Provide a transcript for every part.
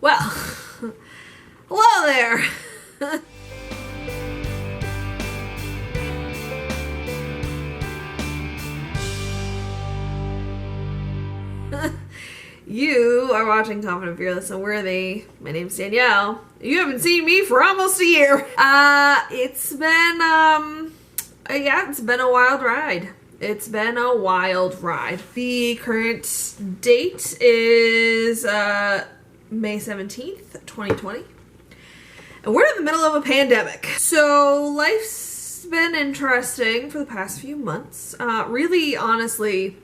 Well, hello there. You are watching Confident, Fearless, and Worthy. My name's Danielle. You haven't seen me for almost a year. It's been a wild ride. It's been a wild ride. The current date is May 17th, 2020. And we're in the middle of a pandemic. So life's been interesting for the past few months. Really, honestly,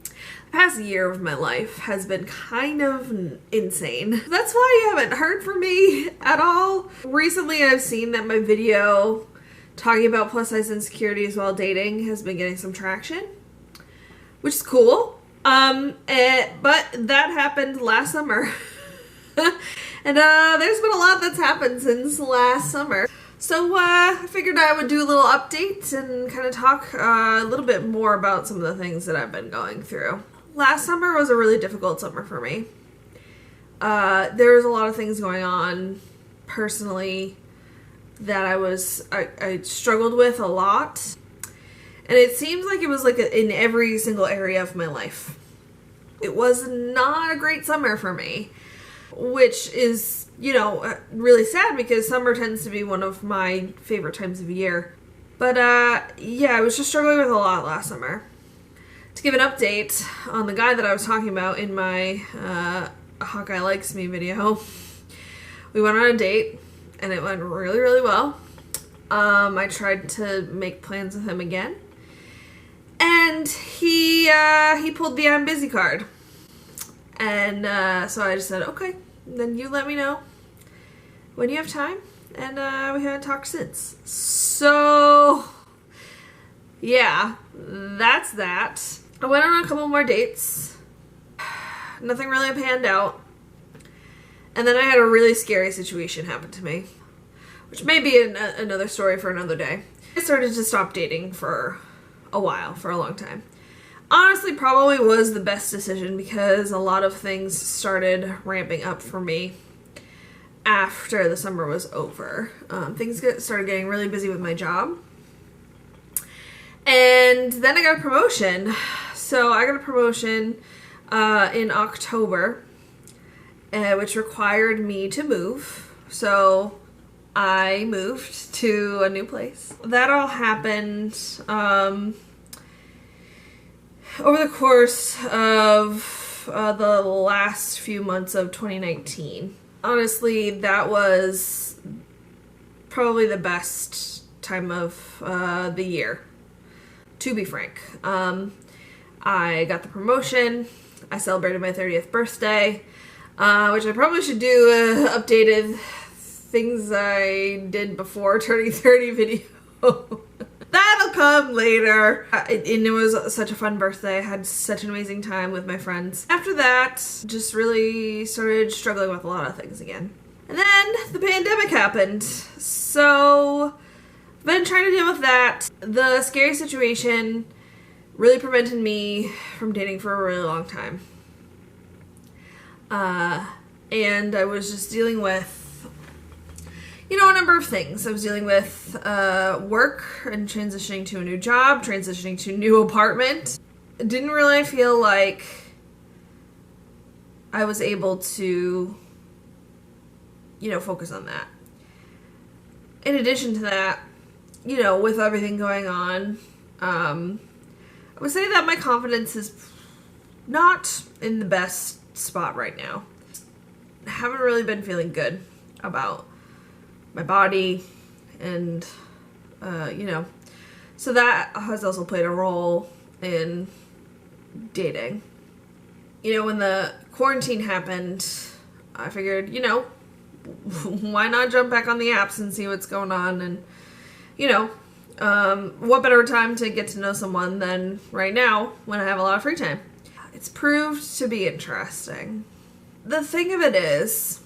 the past year of my life has been kind of insane. That's why you haven't heard from me at all. Recently, I've seen that my video talking about plus size insecurities while dating has been getting some traction, which is cool. But that happened last summer. And there's been a lot that's happened since last summer. So I figured I would do a little update and kind of talk a little bit more about some of the things that I've been going through. Last summer was a really difficult summer for me. There was a lot of things going on personally that I struggled with a lot. And it seems like it was like in every single area of my life. It was not a great summer for me, which is, really sad because summer tends to be one of my favorite times of year. But I was just struggling with a lot last summer. To give an update on the guy that I was talking about in my Hawkeye Likes Me video, we went on a date and it went really, really well. I tried to make plans with him again, and he pulled the I'm busy card. And so I just said, okay, then you let me know when you have time. And we haven't talked since. So, yeah, that's that. I went on a couple more dates. Nothing really panned out. And then I had a really scary situation happen to me, which may be another story for another day. I started to stop dating for a long time. Honestly, probably was the best decision because a lot of things started ramping up for me after the summer was over. Things started getting really busy with my job. And then I got a promotion. So I got a promotion in October, which required me to move. So I moved to a new place. That all happened over the course of the last few months of 2019. Honestly, that was probably the best time of the year, to be frank. I got the promotion. I celebrated my 30th birthday, which I probably should do updated things I did before turning 30 video. That'll come later. And it was such a fun birthday. I had such an amazing time with my friends. After that, just really started struggling with a lot of things again. And then the pandemic happened. So I've been trying to deal with that. The scary situation really prevented me from dating for a really long time. And I was just dealing with a number of things. I was dealing with work and transitioning to a new job, transitioning to a new apartment. I didn't really feel like I was able to, focus on that. In addition to that, with everything going on, I would say that my confidence is not in the best spot right now. I haven't really been feeling good about my body and, so that has also played a role in dating. When the quarantine happened, I figured, why not jump back on the apps and see what's going on? And, what better time to get to know someone than right now when I have a lot of free time? It's proved to be interesting. The thing of it is,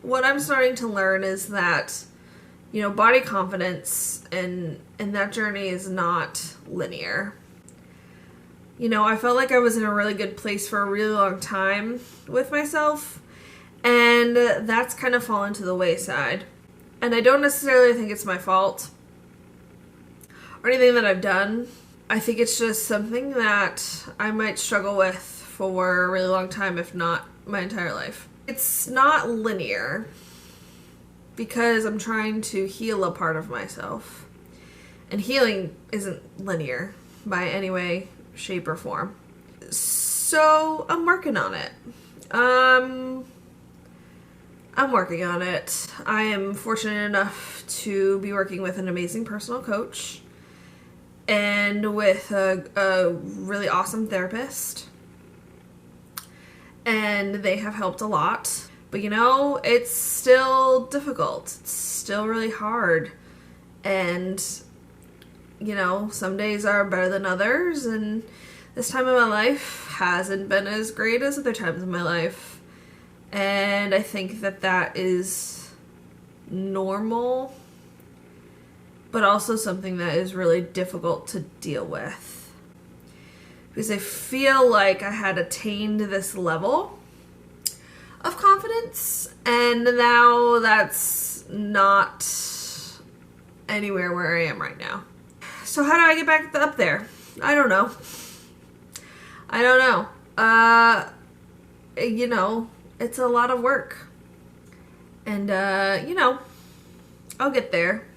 what I'm starting to learn is that, body confidence and that journey is not linear. I felt like I was in a really good place for a really long time with myself. And that's kind of fallen to the wayside. And I don't necessarily think it's my fault or anything that I've done. I think it's just something that I might struggle with for a really long time, if not my entire life. It's not linear because I'm trying to heal a part of myself. And healing isn't linear by any way, shape, or form. So I'm working on it. I'm working on it. I am fortunate enough to be working with an amazing personal coach and with a really awesome therapist. And they have helped a lot. But you know, it's still difficult. It's still really hard. And you know, some days are better than others, and this time of my life hasn't been as great as other times in my life. And I think that that is normal, but also something that is really difficult to deal with. Because I feel like I had attained this level of confidence, and now that's not anywhere where I am right now. So how do I get back up there? I don't know. You know, it's a lot of work. And, you know, I'll get there.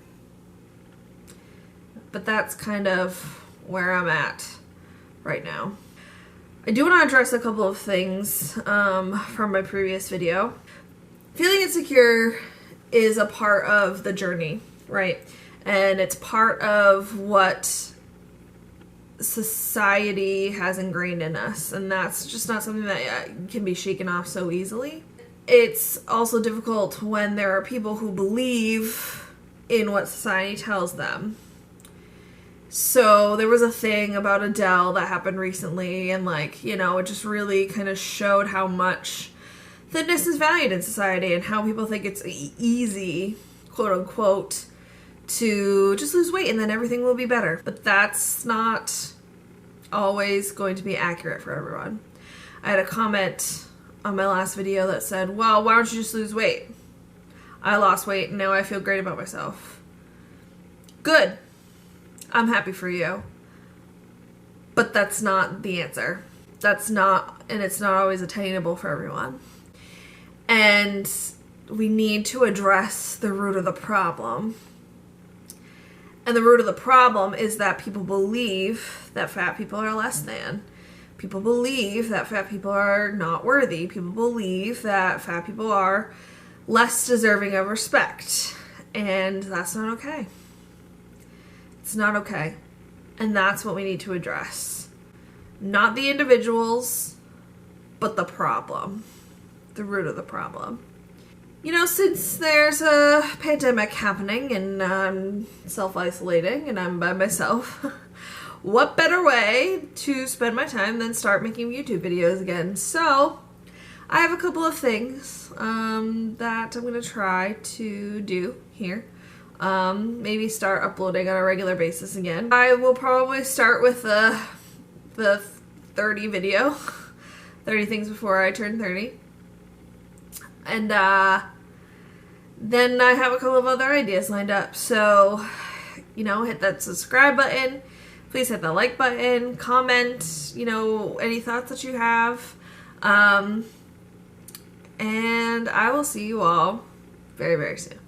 But that's kind of where I'm at right now. I do want to address a couple of things from my previous video. Feeling insecure is a part of the journey, right? And it's part of what society has ingrained in us. And that's just not something that can be shaken off so easily. It's also difficult when there are people who believe in what society tells them. So there was a thing about Adele that happened recently, and like, you know, it just really kind of showed how much fitness is valued in society and how people think it's easy, quote unquote, to just lose weight and then everything will be better. But that's not always going to be accurate for everyone. I had a comment on my last video that said, well, why don't you just lose weight? I lost weight and now I feel great about myself. Good. I'm happy for you. But that's not the answer. That's not, and it's not always attainable for everyone. And we need to address the root of the problem. And the root of the problem is that people believe that fat people are less than. People believe that fat people are not worthy. People believe that fat people are less deserving of respect. And that's not okay. It's not okay. And that's what we need to address. Not the individuals, but the problem. The root of the problem. You know, since there's a pandemic happening and I'm self-isolating and I'm by myself, what better way to spend my time than start making YouTube videos again? So, I have a couple of things that I'm going to try to do here. Maybe start uploading on a regular basis again. I will probably start with the 30 video, 30 things before I turn 30. And then I have a couple of other ideas lined up. So, you know, hit that subscribe button. Please hit the like button. Comment, you know, any thoughts that you have. And I will see you all very, very soon.